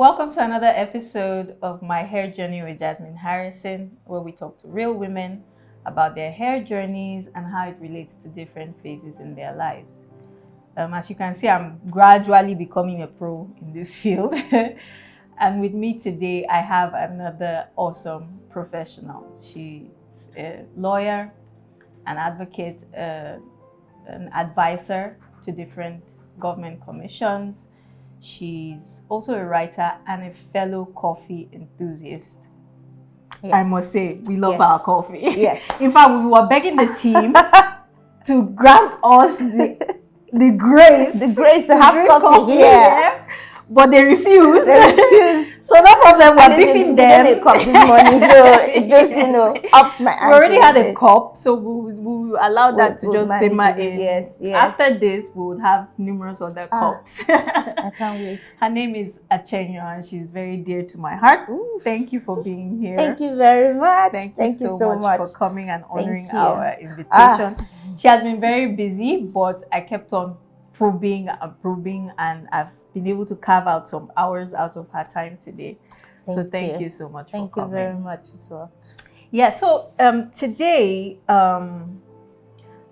Welcome to another episode of my hair journey with Jasmine Harrison, where we talk to real women about their hair journeys and how it relates to different phases in their lives. As you can see, I'm gradually becoming a pro in this field. And with me today, I have another awesome professional. She's a lawyer, an advocate, an advisor to different government commissions. She's also a writer and a fellow coffee enthusiast. Yeah. I must say, we love our coffee. Yes. In fact, we were begging the team to grant us the grace to have coffee here. Yeah. But they refused. So no problem, we're beefing them. They gave me a cup this morning, so it just, upped my We already had a cup, so we allowed that to just simmer in. Yes. After this, we would have numerous other cups. I can't wait. Her name is Achenyo, and she's very dear to my heart. Ooh. Thank you for being here. Thank you very much. Thank you so much for coming and honoring our invitation. She has been very busy, but I kept on probing, and I've been able to carve out some hours out of her time today. Thank you so much for coming. Thank you very much as well. Yeah, so today,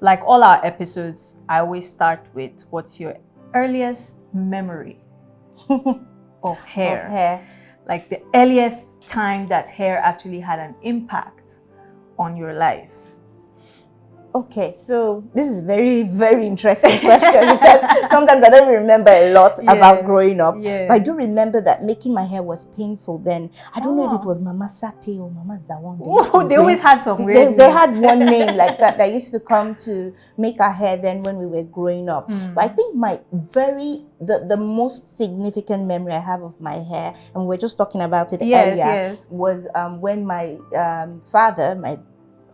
like all our episodes, I always start with what's your earliest memory of hair? Like the earliest time that hair actually had an impact on your life. Okay, so this is a very, very interesting question because sometimes I don't remember a lot about growing up. Yes. But I do remember that making my hair was painful then. I don't know if it was Mama Sate or Mama Zawon. They always had some weird They had one name like that used to come to make our hair then when we were growing up. But I think the most significant memory I have of my hair, and we were just talking about it earlier, was when my father, my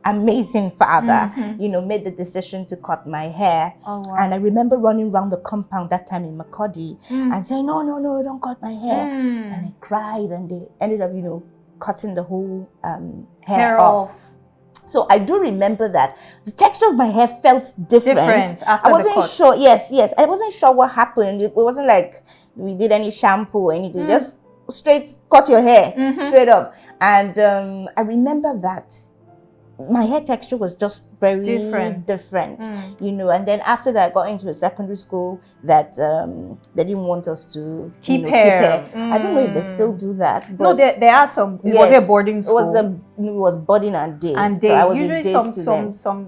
amazing father, made the decision to cut my hair. Oh, wow. And I remember running around the compound that time in Makodi and saying, no, don't cut my hair. And I cried, and they ended up, cutting the whole hair off. So I do remember that the texture of my hair felt different. After I wasn't sure. Yes. I wasn't sure what happened. It wasn't like we did any shampoo or anything. Just straight cut your hair straight up. And I remember that my hair texture was just very different. And then after that I got into a secondary school that they didn't want us to keep hair. I don't know if they still do that, but no, there are some. Was it a boarding school? It was boarding and day. So I was usually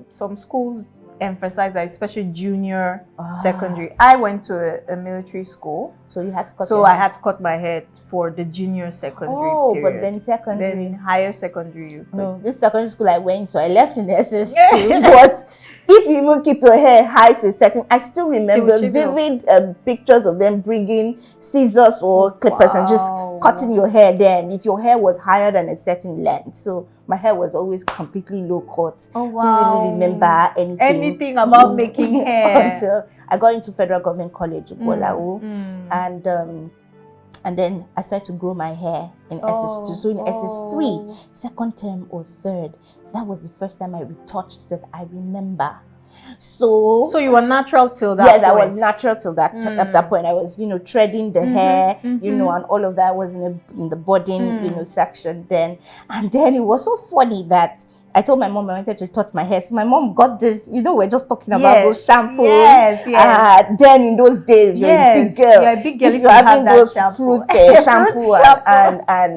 some schools emphasize that, especially junior secondary. I went to a military school, so you had to cut. So I had to cut my hair for the junior secondary. Period. But then secondary, then higher secondary, you could. No, this secondary school I went, so I left in SS2. But if you even keep your hair high to a certain, I still remember vivid pictures of them bringing scissors or clippers and just cutting your hair. Then, if your hair was higher than a certain length, so my hair was always completely low cut. Oh wow! Didn't really remember anything about making hair until I got into Federal Government College, Ubolao, and then I started to grow my hair in SS2. So in SS3, second term or third, that was the first time I retouched that I remember. So you were natural till that point? Yes, I was natural till that at that point. I was, threading the hair, and all of that was in the budding, section then. And then it was so funny that I told my mom I wanted to touch my hair. So my mom got this, we're just talking about those shampoos. Yes. Then in those days, you're a big girl. You're a big girl if you're having those shampoo. Fruits shampoo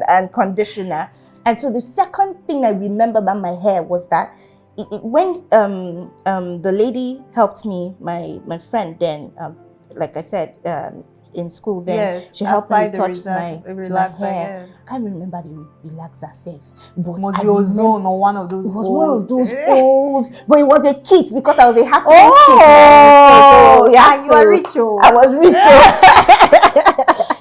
and conditioner. And so the second thing I remember about my hair was that when the lady helped me, my friend then, like I said, in school then, she helped me touch my hair. I can't remember the relaxer safe, but must be Ozone or one of those. It was one of those old, but it was a kit because I was a happy chick. So you are rich. I was rich.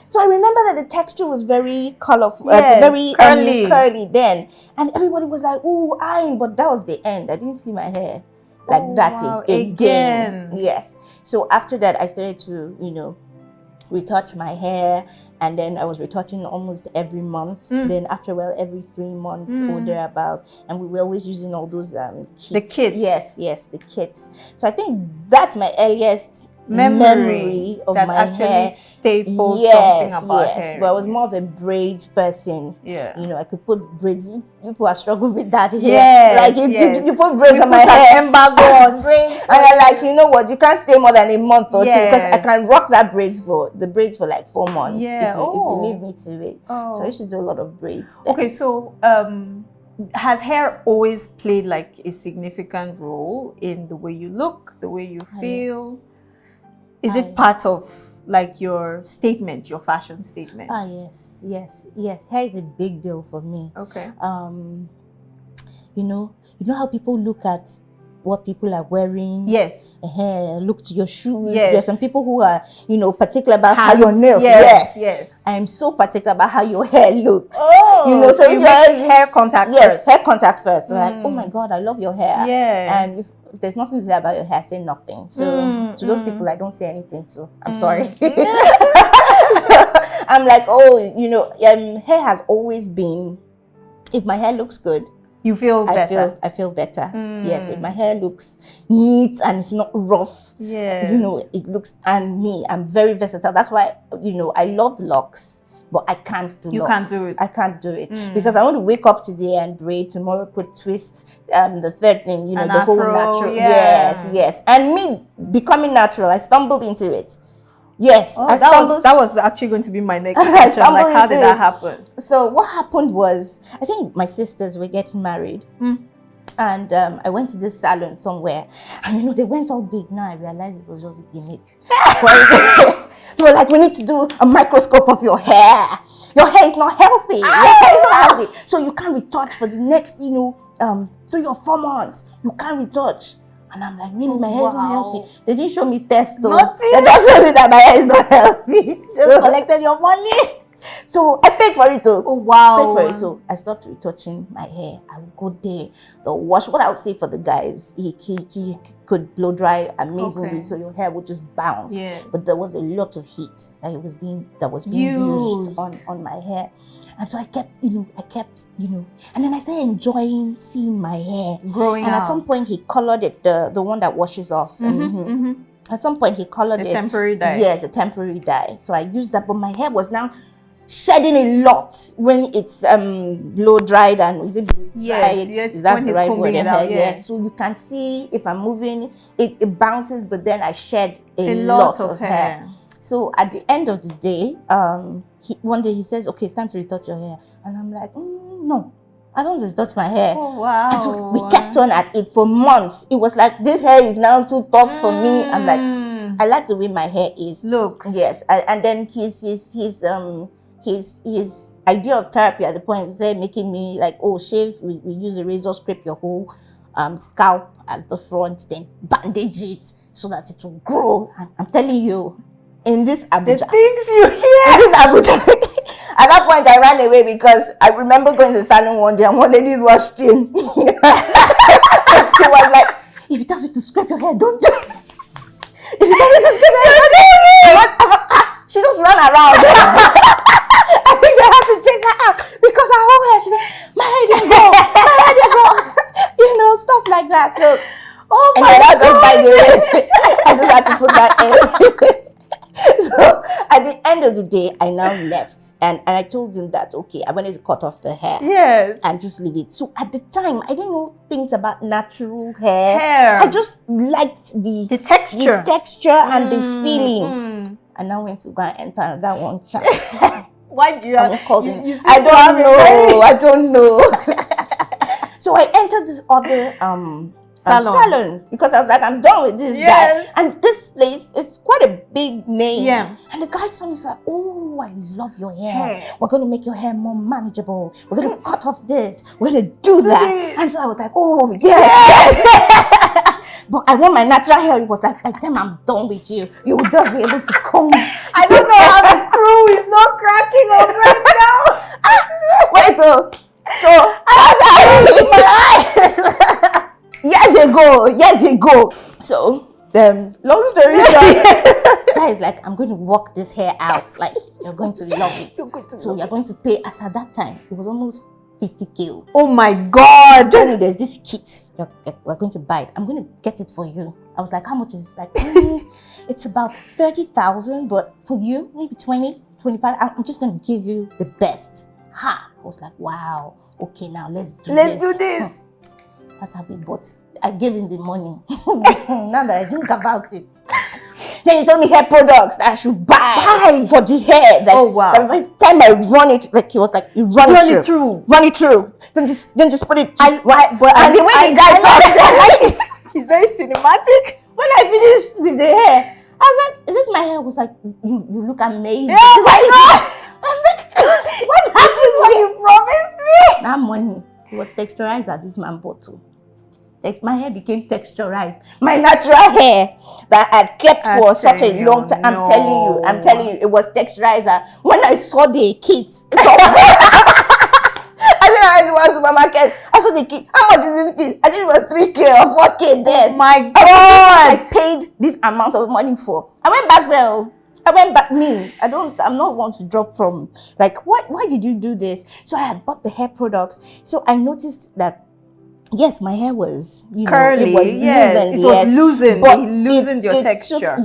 So I remember that the texture was very colorful, very curly then, and everybody was like, "Oh, iron," but that was the end. I didn't see my hair like that again. Yes. So after that, I started to, retouch my hair, and then I was retouching almost every month. Then after every 3 months or thereabout, and we were always using all those kits. The kits. Yes, the kits. So I think that's my earliest memory of that my actually hair. stapled Yes, something about yes. hair. But I was more of a braids person. Yeah. You know, I could put braids. You people are struggling with that here. Yes, Like you put braids on my an hair. embargo on braids. And you're like, you know what? You can't stay more than a month or two because I Yes. can rock the braids for like 4 months. Yeah. If you leave me to it. Oh. So I used to do a lot of braids. Then. Okay, so has hair always played like a significant role in the way you look, the way you feel? Is it part of like your statement, your fashion statement? Yes. Hair is a big deal for me. Okay. You know how people look at what people are wearing. Yes. Hair, look to your shoes. Yes. There's some people who are, particular about how your nails. Yes. I am so particular about how your hair looks. Oh, so if you make hair contact first. Yes, hair contact first. Like, oh my God, I love your hair. Yeah. And if there's nothing to say about your hair, say nothing. So to those people, I don't say anything to. I'm sorry. So I'm like, hair has always been. If my hair looks good, you feel better. I feel better. Yes, if my hair looks neat and it's not rough. Yes. It looks, and me, I'm very versatile. That's why, I love locks, but I can't do locks. You can't do it. I can't do it because I want to wake up today and braid, tomorrow put twists, the third thing, the afro, whole natural. yeah. Yes. And me becoming natural, I stumbled into it. Yes, that was actually going to be my next question. Like, how did that happen? So what happened was, I think my sisters were getting married, and I went to this salon somewhere, and they went all big. Now I realized it was just a gimmick. They were like, we need to do a microscope of your hair. Your hair is not healthy. Your hair is not healthy, so you can't retouch for the next 3 or 4 months. You can't retouch. And I'm like, really, my hair is not healthy. They didn't show me tests though. They just showed me that my hair is not healthy. Just collected your money. So I paid for it too. Oh wow. I paid for it. So I stopped retouching my hair. I would go there. The wash. What I would say for the guys, he could blow dry amazingly, so your hair would just bounce. Yes. But there was a lot of heat that was being used on my hair. And so I kept, and then I started enjoying seeing my hair growing and out. At some point he colored it, the one that washes off. At some point he colored it. Temporary dye. Yes, a temporary dye. So I used that, but my hair was now shedding a lot when it's blow dried and is it blow dried? Yes, that's when the right word. Yes. So you can see if I'm moving, it bounces, but then I shed a lot of hair. So at the end of the day, one day he says, okay, it's time to retouch your hair. And I'm like, no, I don't retouch my hair. Oh, wow. And so we kept on at it for months. It was like, this hair is now too tough for me. I'm like, I like the way my hair is. Looks. Yes. And then his idea of therapy at the point is making me like, shave, we use a razor, scrape your whole scalp at the front, then bandage it so that it will grow. And I'm telling you, in this Abuja, the things you hear. In this Abuja, at that point I ran away because I remember going to the salon one day and one lady rushed in. She was like, if he tells you to scrape your hair, don't do it. If he tells you to scrape your hair, don't do it. She just ran around. I think they had to chase her out because her whole hair, she said, my hair didn't grow, stuff like that. So, and then I just by the way, I just had to put that in. So at the end of the day, I now left and I told him that, okay, I wanted to cut off the hair. Yes. And just leave it. So at the time, I didn't know things about natural hair. I just liked the texture. And the feeling. I now went to go and enter that one chance. Why do you have I don't know. So I entered this other salon because I was like, I'm done with this guy. And this place, it's quite a big name. Yeah. And the guy told me, like, oh, I love your hair. We're going to make your hair more manageable. We're going to cut off this. We're going to do that. And so I was like, oh, yes. But I want my natural hair. It was like, by the time I'm done with you, you will just be able to comb. I don't know how the crew is not cracking up right now. Wait, so years ago. So, long story short, guys, like, I'm going to work this hair out. Like, you're going to love it. So you're going to pay, as at that time, it was almost 50K. Oh my God. Told me there's this kit. We're going to buy it. I'm going to get it for you. I was like, how much is this? Like, it's about 30,000, but for you, maybe 20, 25. I'm just going to give you the best. Ha! I was like, wow. Okay, now let's do this. That's how we bought. I gave him the money. Now that I think about it. Then he told me hair products that I should buy for the hair. Like, oh wow! By the time I run it, like he was like, "You run it through. Don't just put it." And the way the guy talks, he's very cinematic. When I finished with the hair, I was like, "Is this my hair?" I was like, "You look amazing." Yeah, I was like, "What happened?" What you promised me? That money, it was texturizer. This man bought too. My hair became texturized. My natural hair that I had kept for such a long time. I'm telling you, it was texturizer. When I saw the kits, I think I went to one supermarket. I saw the kit. How much is this kit? I think it was 3K or 4K then. Oh my God! I paid this amount of money for. I went back there. I'm not one to drop from. Like, why did you do this? So I had bought the hair products. So I noticed that. Yes, my hair was, curly. It was loosened. But it loosened your texture.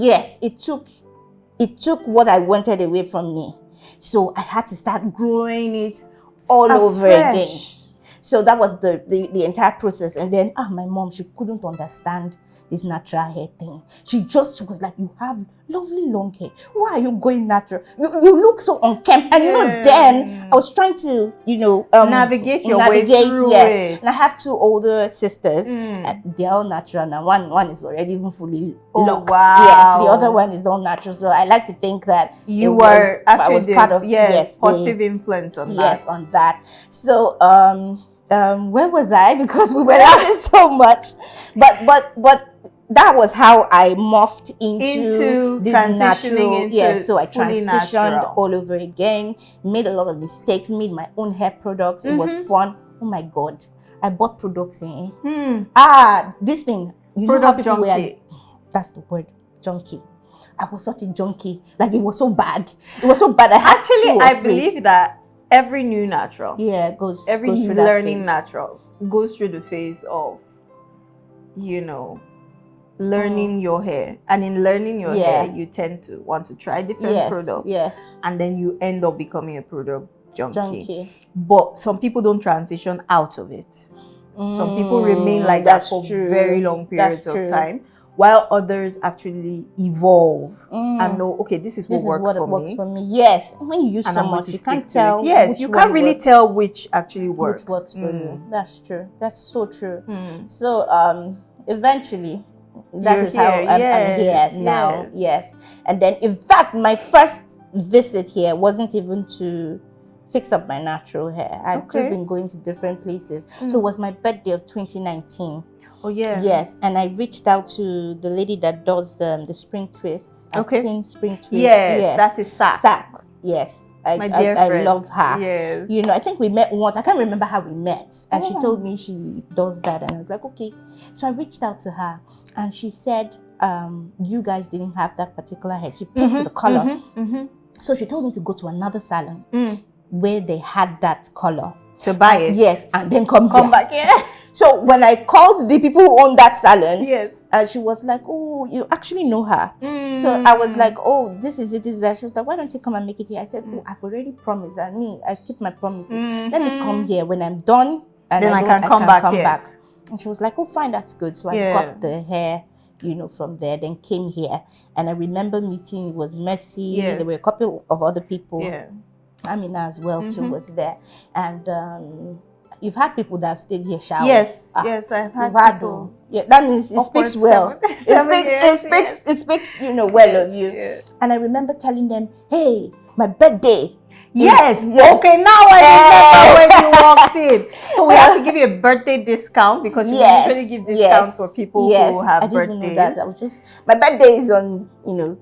It took what I wanted away from me. So I had to start growing it all over again. So that was the entire process. And then, my mom, she couldn't understand this natural hair thing. She was like, you have lovely long hair. Why are you going natural? You look so unkempt. And then I was trying to, navigate way through it. And I have 2 older sisters. And they're all natural now. One is already even fully locked. Wow. Yes, the other one is all natural. So I like to think that I was part of positive influence on that. Yes, on that. So where was I? Because we were laughing so much. But that was how I morphed into this natural. So I transitioned all over again, made a lot of mistakes, made my own hair products. It was fun. Oh my God. I bought products this thing. Product junkie. That's the word. Junkie. I was such a junkie. Like, it was so bad. It was so bad. I believe that every new natural. Yeah, goes every through learning natural goes through the phase of, learning your hair. And in learning your hair, you tend to want to try different products. Yes. And then you end up becoming a product junkie. But some people don't transition out of it. Some people remain like that for very long periods of time, while others actually evolve and know, okay, this is what works for me. Yes. When you use so much, you can't tell. Yes, you can't really tell which actually works. Which works for you. That's true. That's so true. So eventually, that is how I'm here now. Yes. And then, in fact, my first visit here wasn't even to fix up my natural hair. I'd just been going to different places. So it was my birthday of 2019. Oh yeah. Yes, and I reached out to the lady that does the spring twists. I've seen spring twists. Yes, that is Sack. Yes, my dear friend. I love her. Yes. I think we met once. I can't remember how we met, and she told me she does that, and I was like, okay. So I reached out to her, and she said, you guys didn't have that particular hair. She picked the color. So she told me to go to another salon where they had that color. To buy it. Yes, and then come back here. So when I called the people who own that salon, she was like, oh, you actually know her. So I was like, oh, this is it, this is that. She was like, why don't you come and make it here? I said, oh, I've already promised. I keep my promises. Let me come here when I'm done. And then I can come back. And she was like, oh, fine, that's good. So I got the hair, from there, then came here. And I remember meeting, it was messy. There were a couple of other people. Amina as well too was there, and you've had people that have stayed here shower. Yes, I've had people. Yeah, that means it speaks well. It speaks well of you. And I remember telling them, hey, my birthday. Yes. Okay, now I remember when you walked in. So we have to give you a birthday discount because you usually give discounts for people who have birthdays. Know that. I was just, my birthday is on,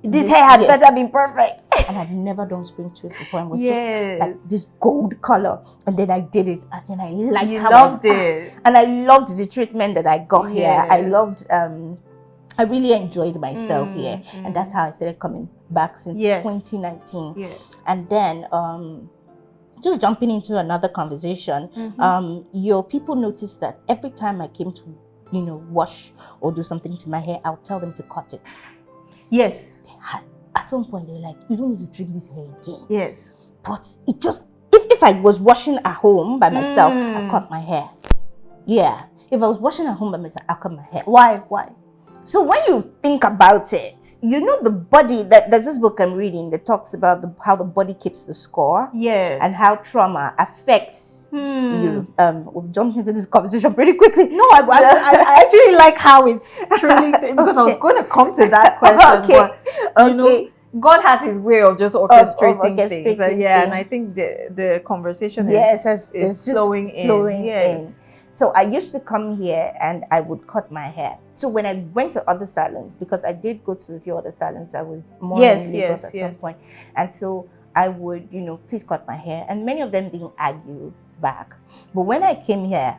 This hair had better been perfect. And I'd never done spring twist before. And was just like this gold color. And then I did it. And then I liked how I loved it. And I loved the treatment that I got here. I loved, I really enjoyed myself here. And that's how I started coming back since 2019. And then just jumping into another conversation, your people noticed that every time I came to wash or do something to my hair, I'll tell them to cut it. Yes. At some point, they were like, you don't need to trim this hair again. Yes. But it just, if I was washing at home by myself, I'll cut my hair. Yeah. If I was washing at home by myself, I'll cut my hair. Why? So when you think about it, the body, there's this book I'm reading that talks about how the body keeps the score. Yes. And how trauma affects you. We've jumped into this conversation pretty quickly. No, I actually like how it's truly, because I was going to come to that question. Okay. But, God has his way of just orchestrating things. Things. And I think the conversation is flowing in. So I used to come here and I would cut my hair. So when I went to other salons, because I did go to a few other salons, I was more in Lagos at some point. And so I would, please cut my hair. And many of them didn't argue back. But when I came here,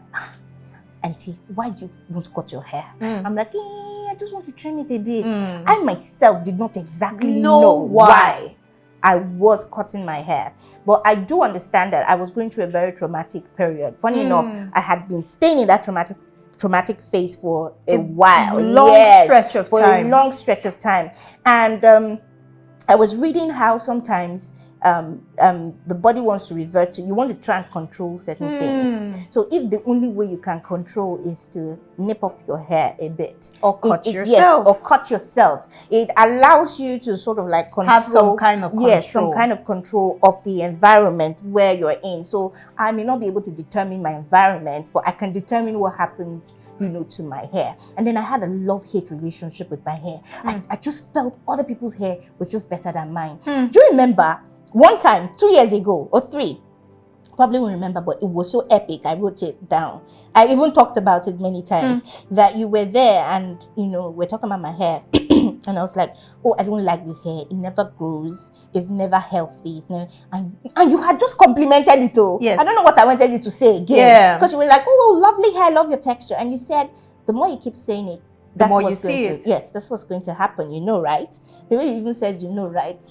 Auntie, why do you want to cut your hair? I'm like, I just want to trim it a bit. I myself did not exactly know why I was cutting my hair. But I do understand that I was going through a very traumatic period. Funny enough, I had been staying in that traumatic phase for a while. A long stretch of time. And I was reading how sometimes the body wants to revert to, you want to try and control certain things. So if the only way you can control is to nip off your hair a bit or cut yourself. Yes, or cut yourself, it allows you to sort of like control, have some kind of control. Yes, some kind of control of the environment where you're in. So I may not be able to determine my environment, but I can determine what happens to my hair. And then I had a love-hate relationship with my hair. I just felt other people's hair was just better than mine. Do you remember one time, 2 years ago or 3, probably won't remember, but it was so epic, I wrote it down. I even talked about it many times, that you were there and, we're talking about my hair. And I was like, oh, I don't like this hair. It never grows. It's never healthy. It's never, and you had just complimented it all. Yes. I don't know what I wanted you to say again. Yeah. Because you were like, oh, lovely hair, love your texture. And you said, the more you keep saying it, that's more what's you see it. Yes, that's what's going to happen. right? The way you even said, right?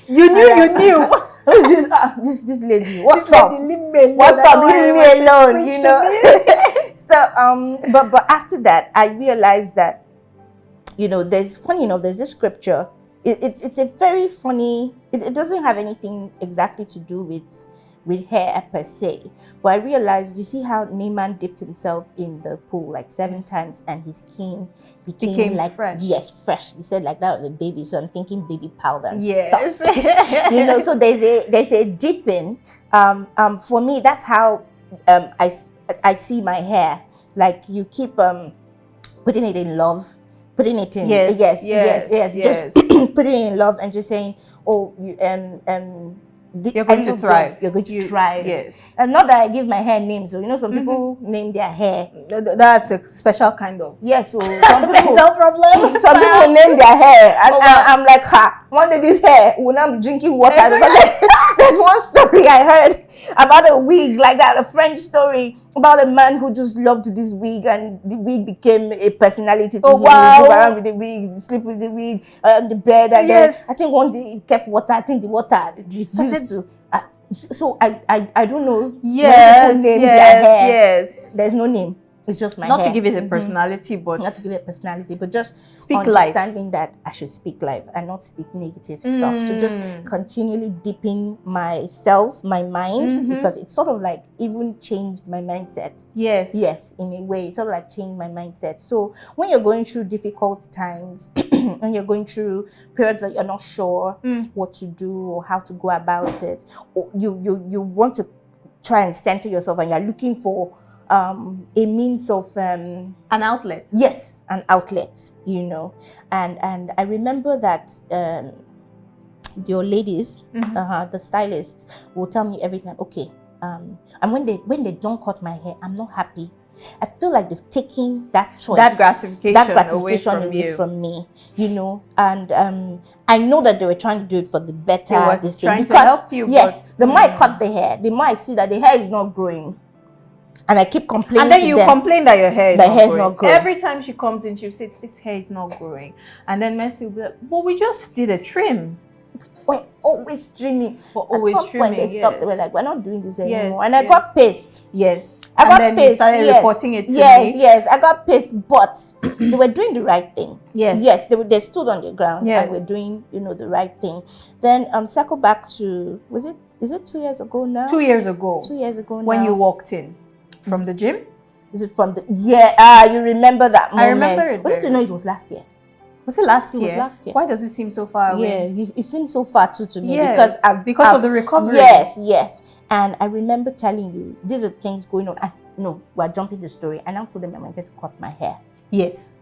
You knew. Who's this lady? What's up? Leave me alone, So but after that I realized that there's this scripture. It's a very funny, it doesn't have anything exactly to do with hair per se, but I realized, you see how Naaman dipped himself in the pool like 7 times and his skin became like fresh. Yes, fresh. He said like that of a baby, so I'm thinking baby powder and yes. stuff. So there's a dipping. For me, that's how I see my hair. Like you keep putting it in love, putting it in yes. Just putting it in love and just saying, oh, you you're going to thrive. You're going to thrive. Yes. And not that I give my hair names. So some people name their hair. That's a special kind of. Yes. So some people. No problem. Some people name their hair, and I'm like, one day this hair will not be drinking water. Because there's one story I heard about a wig like that, a French story about a man who just loved this wig, and the wig became a personality to him. Wow. He drove around with the wig, sleep with the wig, the bed, and then I think one day he kept water. I think the water reduced to. So I don't know. Yes. When people name their hair. Yes. There's no name. It's just my hair. Not to give it a personality, but not to give it a personality, but just speak understanding that I should speak life and not speak negative stuff. So just continually dipping myself, my mind, because it's sort of like even changed my mindset. Yes, in a way, it's sort of like changed my mindset. So when you're going through difficult times and you're going through periods that you're not sure what to do or how to go about it, or you want to try and center yourself and you're looking for a means of an outlet. Yes, an outlet, and I remember that your ladies, the stylists, will tell me every time, okay, and when they don't cut my hair, I'm not happy. I feel like they've taken that choice, that gratification away from me, and I know that they were trying to do it for the better. They were trying to help you. Yes, the more I cut the hair, the more I see that the hair is not growing. And I keep complaining. And then you complain that your hair is not growing. Every time she comes in, she'll say, this hair is not growing. And then Mercy will be like, well, we just did a trim. We're always trimming. At some point they stopped. They were like, we're not doing this anymore. And I got pissed. Yes. I got then pissed. you started reporting it to me. Yes, I got pissed, but they were doing the right thing. Yes, they stood on the ground and were doing, the right thing. Then circle back to, is it 2 years ago now? 2 years ago. 2 years ago now. When you walked in from the gym? Is it from the you remember that moment? I remember it. Was it to know it was last year? Was it last year? It was last year. Why does it seem so far away? Yeah, it seems so far too to me, because of the recovery. Yes. And I remember telling you, these are things going on. And no, we're jumping the story. And I told them I wanted to cut my hair. Yes.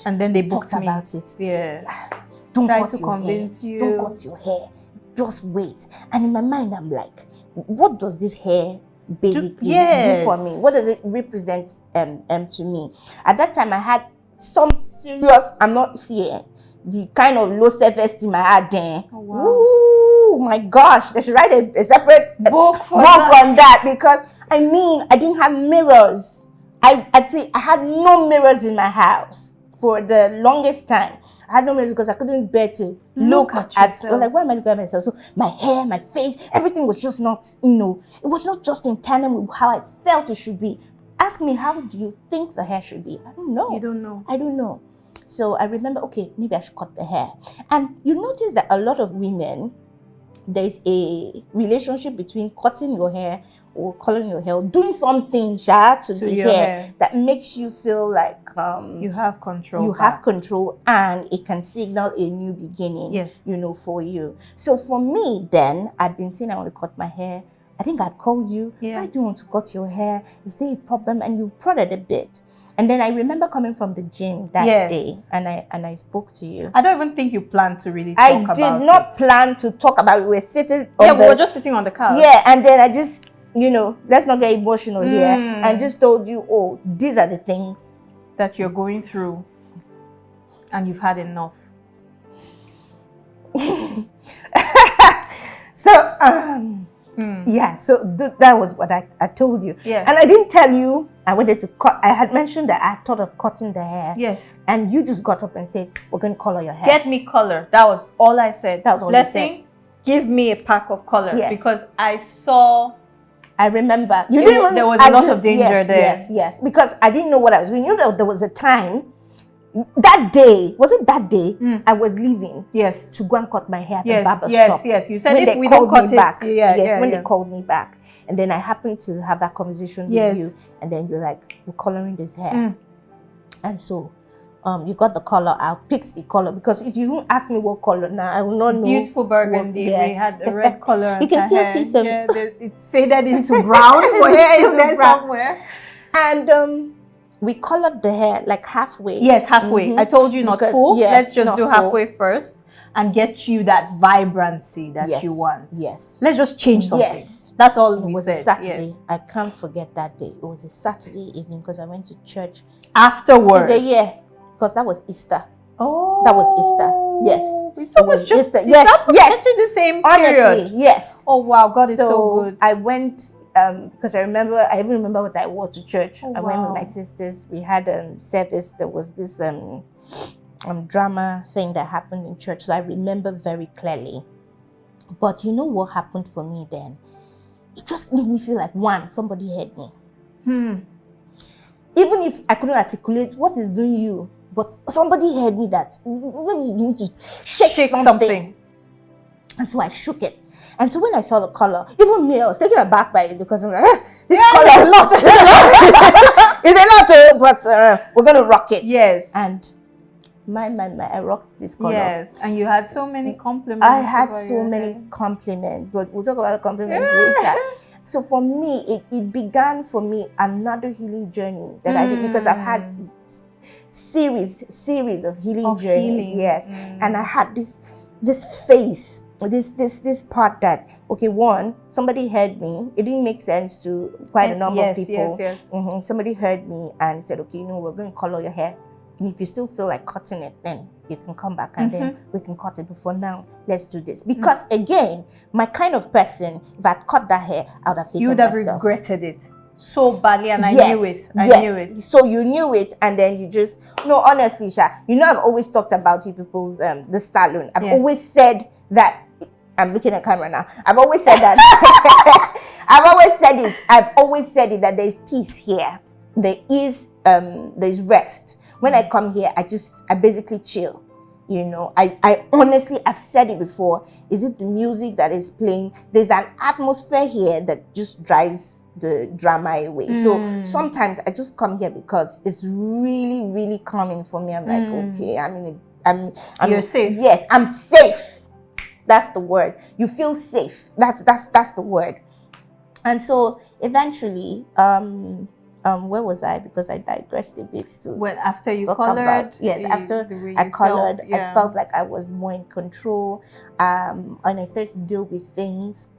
And then they booked talked me about it. Yeah. Don't Try cut to your convince hair. you. Don't cut your hair. Just wait. And in my mind, I'm like, what does this hair basically do for me? What does it represent to me? At that time, I had some serious, I'm not here, the kind of low self-esteem I had then. Oh, wow. Ooh, my gosh, they should write a separate book on that, because I didn't have mirrors. I had no mirrors in my house for the longest time. I had no mirrors because I couldn't bear to look at yourself. Like, why am I looking at myself? So my hair, my face, everything was just not, it was not just in tandem with how I felt it should be. Ask me, how do you think the hair should be? I don't know. You don't know. I don't know. So I remember, okay, maybe I should cut the hair. And you notice that a lot of women, there's a relationship between cutting your hair or coloring your hair, doing something to the hair that makes you feel like you have control. You have control, and it can signal a new beginning. Yes. For you. So for me, then I'd been saying I want to cut my hair. I think I'd called you. Why do you want to cut your hair? Is there a problem? And you prodded a bit. And then I remember coming from the gym that day, and I spoke to you. I don't even think you planned to really talk about it. I did not plan to talk about it. We were sitting we were just sitting on the couch. Yeah, and then I just, let's not get emotional here. And just told you, oh, these are the things that you're going through, and you've had enough. So, so that was what I told you. Yes. And I didn't tell you I wanted to cut. I had mentioned that I thought of cutting the hair. Yes. And you just got up and said, we're going to color your hair. Get me color. That was all I said. That was all Blessing, you said. Give me a pack of color. Yes. Because I saw... I remember. There was a lot of danger there. Yes. Because I didn't know what I was doing. There was a time, that day, was it that day? I was leaving to go and cut my hair at the barber shop. Yes. You said when if we don't cut it, they called me back. And then I happened to have that conversation with you. And then you're like, we're coloring this hair. And so you got the color. I picked the color, because if you even ask me what color now, I will not know. Beautiful burgundy. We had a red color. You can still see some. Yeah, it's faded into brown, but it's still there somewhere. And we colored the hair like halfway. Yes, halfway. I told you not full. Let's just do halfway first and get you that vibrancy that you want. Yes. Let's just change something. Yes. That's all we said. It was a Saturday. I can't forget that day. It was a Saturday evening because I went to church. Afterwards. Because that was Easter. Oh. That was Easter. Yes. So it was just Easter. Yes. The same period. Honestly, yes. Oh wow, God is so good. I went because I even remember what I wore to church. I went with my sisters. We had service. There was this drama thing that happened in church. So I remember very clearly. But you know what happened for me then? It just made me feel like, somebody heard me. Even if I couldn't articulate what is doing you, but somebody heard me that maybe you need to shake something. And so I shook it. And so when I saw the color, even me, I was taken aback by it, because I'm like, this color is a lot. It's a lot, but we're going to rock it. Yes. And I rocked this color. Yes, and you had so many compliments. I had so many compliments, but we'll talk about the compliments later. So for me, it began for me another healing journey that I did, because I've had series of healing journeys. Yes. And I had this face, this part that, okay, somebody heard me. It didn't make sense to quite a number of people. Yes. Somebody heard me and said, okay, we're going to color your hair. And if you still feel like cutting it, then you can come back and then we can cut it. But for now, let's do this. Because again, my kind of person, if I'd cut that hair, I would have hated myself. You would have regretted it so badly, and I knew it. I knew it. So you knew it, and then you just, no, honestly, Sha, I've always talked about you people's, the salon. I've always said that I'm looking at camera now. I've always said that. I've always said it that there's peace here. There's rest. When I come here, I basically chill. You know, I honestly, I've said it before. Is it the music that is playing? There's an atmosphere here that just drives the drama away. So sometimes I just come here because it's really, really calming for me. I'm like, okay, I'm you're safe. Yes, I'm safe. That's the word. You feel safe. That's the word. And so eventually, where was I? Because I digressed a bit to well, after you talk colored, about, yes, after I colored, I felt like I was more in control. And I started to deal with things.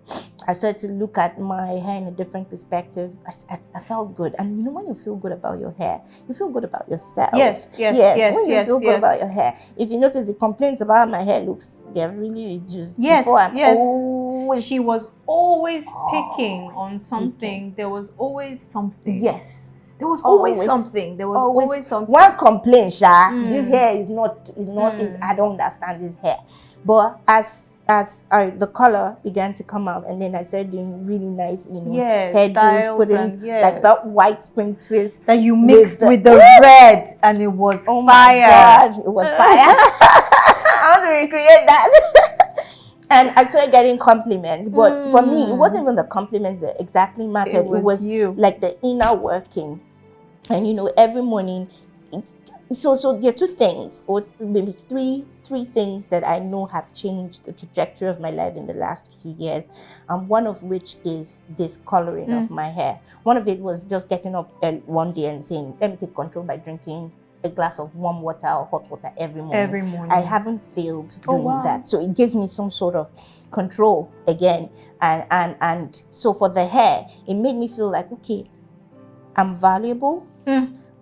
I started to look at my hair in a different perspective. I felt good. And you know, when you feel good about your hair, you feel good about yourself. Yes. When you feel good about your hair. If you notice the complaints about how my hair looks, they're really reduced. She was always picking on something. There was always something. Yes. There was always something. There was always something. One complaint, this hair is not, I don't understand this hair. But as the color began to come out, and then I started doing really nice, hairdos, putting like that white spring twist that you mixed with the red, and it was fire. My God, it was fire. I want to recreate that. And I started getting compliments, but for me, it wasn't even the compliments that exactly mattered. It was you. Like the inner working. And you know, every morning, so there are two things, or maybe three things that I know have changed the trajectory of my life in the last few years. One of which is this coloring of my hair. One of it was just getting up one day and saying, let me take control by drinking a glass of warm water or hot water every morning. I haven't failed doing that. So it gives me some sort of control again. And so for the hair, it made me feel like, okay, I'm valuable.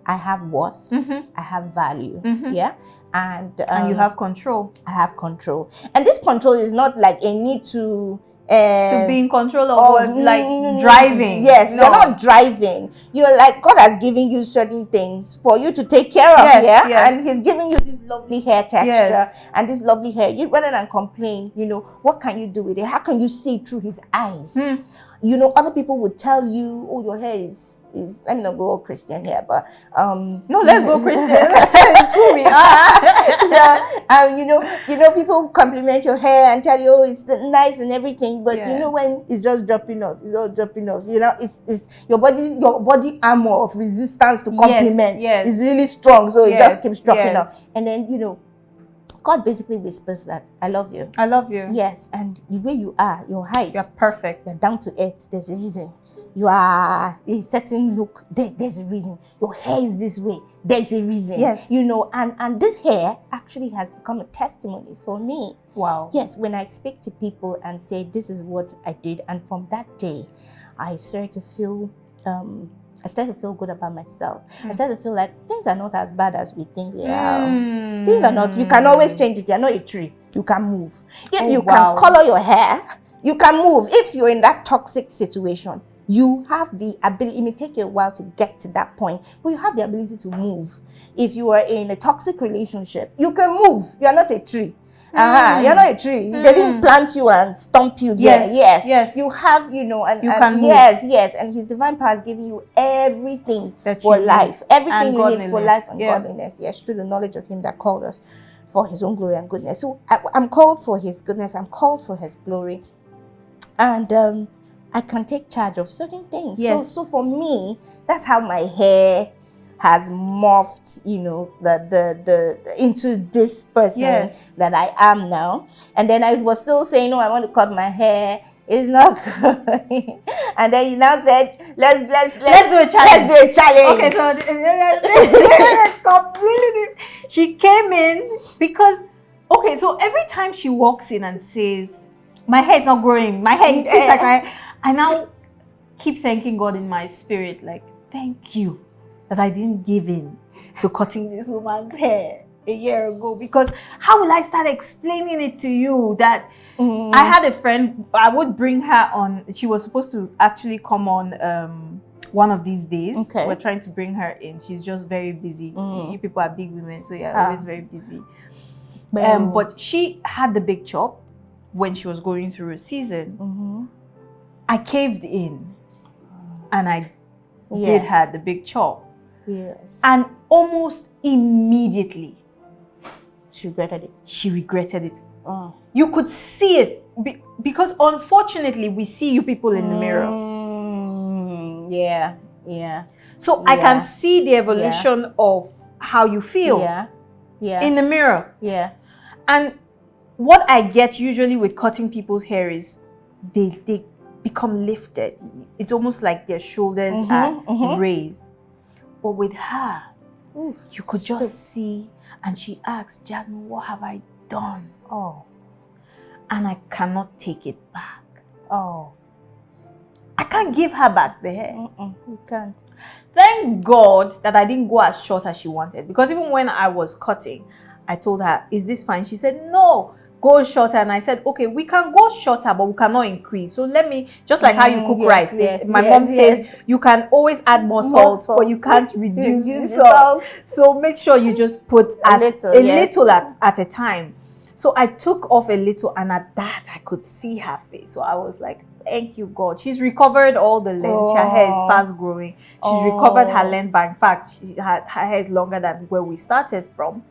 I have worth. I have value. Yeah. And you have control. I have control. And this control is not like a need to be in control of driving. Yes, you're not driving. You're like, God has given you certain things for you to take care of. And He's giving you this lovely hair texture and this lovely hair. You, rather than complain, you know, what can you do with it? How can you see through His eyes? You know, other people would tell you, oh, your hair is let me not go all Christian here, but no, let's go Christian. So you know, people compliment your hair and tell you, oh, it's nice and everything, but you know, when it's just dropping off, it's all dropping off. You know, it's your body armor of resistance to compliments is really strong, so it just keeps dropping off. And then, you know, God basically whispers that I love you. I love you. Yes, and the way you are, your height, you're perfect. You're down to earth. There's a reason. You are a certain look. There's a reason. Your hair is this way. There's a reason. Yes. You know, and this hair actually has become a testimony for me. Wow. Yes, when I speak to people and say this is what I did, and from that day, I started to feel good about myself. I started to feel like things are not as bad as we think they are. Things are not. You can always change it. You're not a tree. You can move. If you can color your hair, you can move. If you're in that toxic situation, you have the ability. It may take you a while to get to that point, but you have the ability to move. If you are in a toxic relationship, you can move. You are not a tree. You're not a tree. They didn't plant you and stomp you there. Yes. You have, you know, and and His divine power is giving you everything for life. Everything you need for life and godliness. Yes, through the knowledge of Him that called us for His own glory and goodness. So I'm called for His goodness. I'm called for His glory. And I can take charge of certain things. Yes. So for me, that's how my hair has morphed, you know, the into this person that I am now. And then I was still saying, no, I want to cut my hair. It's not good. And then you now said, let's do a challenge. Let's do a challenge. Okay, so completely. She came in because, okay, so every time she walks in and says, my hair is not growing, my hair seems like I now keep thanking God in my spirit, like, thank you that I didn't give in to cutting this woman's hair a year ago, because how will I start explaining it to you that I had a friend, I would bring her on, she was supposed to actually come on one of these days. We're trying to bring her in. She's just very busy. You people are big women, so you're always very busy. But she had the big chop. when she was going through a season, I caved in and I did her the big chop. Yes. And almost immediately, she regretted it. She regretted it. You could see it because unfortunately we see you people in the mirror. Yeah. So I can see the evolution of how you feel in the mirror. Yeah. And what I get usually with cutting people's hair is they become lifted. It's almost like their shoulders are raised. But with her, you could just see, and she asked, Jasmine, what have I done? Oh. And I cannot take it back. Oh. I can't give her back the hair. You can't. Thank God that I didn't go as short as she wanted. Because even when I was cutting, I told her, is this fine? She said, no, go shorter. And I said, okay, we can go shorter, but we cannot increase. So let me, just like how you cook rice. My mom says, you can always add more salt, but you can't reduce the salt. So make sure you just put a little at a time. So I took off a little, and at that, I could see her face. So I was like, thank you, God. She's recovered all the length. Her hair is fast growing. She's recovered her length back. In fact, her hair is longer than where we started from.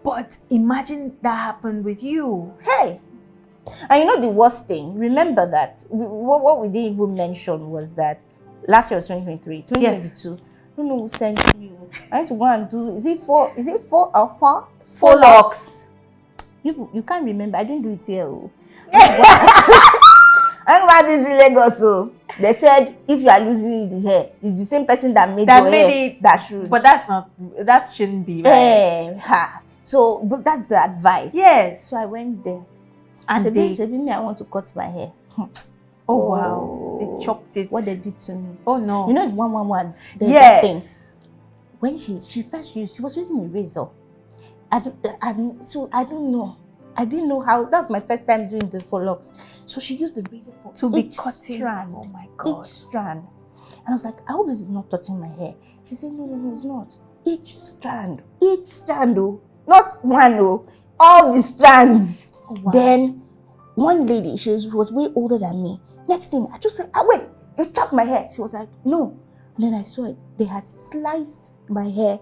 But imagine that happened with you. Hey. And you know the worst thing? Remember that what we didn't even mention was that last year was 2023. 2022. I don't know who sent you. I had to go and do, is it four alpha? 4 locks. You can't remember. I didn't do it here. And why did in Lagos? So they said if you are losing the hair, it's the same person that made your hair that should. But that shouldn't be right. So, but that's the advice. Yes. So I went there. And me, I want to cut my hair. Oh wow! They chopped it. What they did to me. Oh no! You know it's 111. Yes. Thing. When she first used, she was using a razor. So I don't know. I didn't know how. That's my first time doing the 4 locks. So she used the razor for each strand. Oh my God! Each strand. And I was like, I hope this is not touching my hair. She said, no, it's not. Each strand, oh, not one, oh, all the strands. Oh, wow. Then one lady, she was way older than me. Next thing, I just said, wait, you chopped my hair. She was like, no. And then I saw it. They had sliced my hair.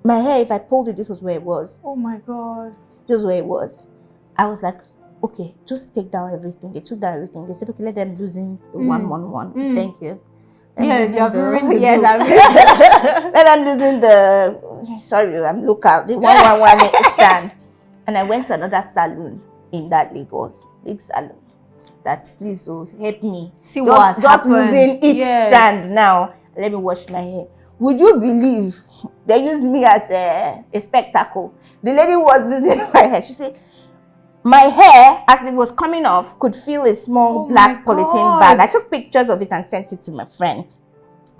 My hair, if I pulled it, this was where it was. Oh my God. This is where it was. I was like, okay, just take down everything. They took down everything. They said, okay, let them loosen the 111. Thank you. Yes, you have ruined the let them loosen the, sorry, I'm local, the 111 stand. And I went to another salon in that Lagos, big salon. That's, please, help me. See what just losing each strand now. Let me wash my hair. Would you believe they used me as a spectacle? The lady was losing my hair. She said, my hair, as it was coming off, could feel a small black polythene bag. I took pictures of it and sent it to my friend,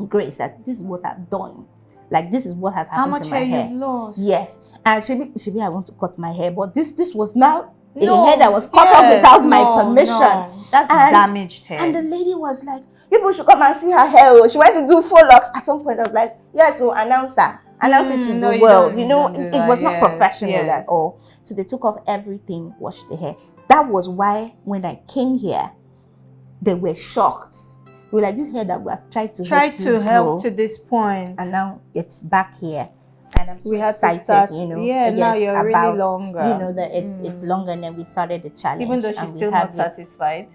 Grace, that this is what I've done. Like, this is what has happened to my hair. How much hair you've lost? Yes. And she be I want to cut my hair. But this was now a hair that was cut off without my permission. No. That's damaged hair. And the lady was like, people should come and see her hair. She went to do 4 locks. At some point, I was like, yes, so announce it to the world. You know, it was not professional at all. So they took off everything, washed the hair. That was why when I came here, they were shocked. We were like, this hair that we have tried to help to this point, and now it's back here. And I'm so excited, start, you know. Now you're really longer. You know that it's longer, and then we started the challenge. Even though she's still not satisfied.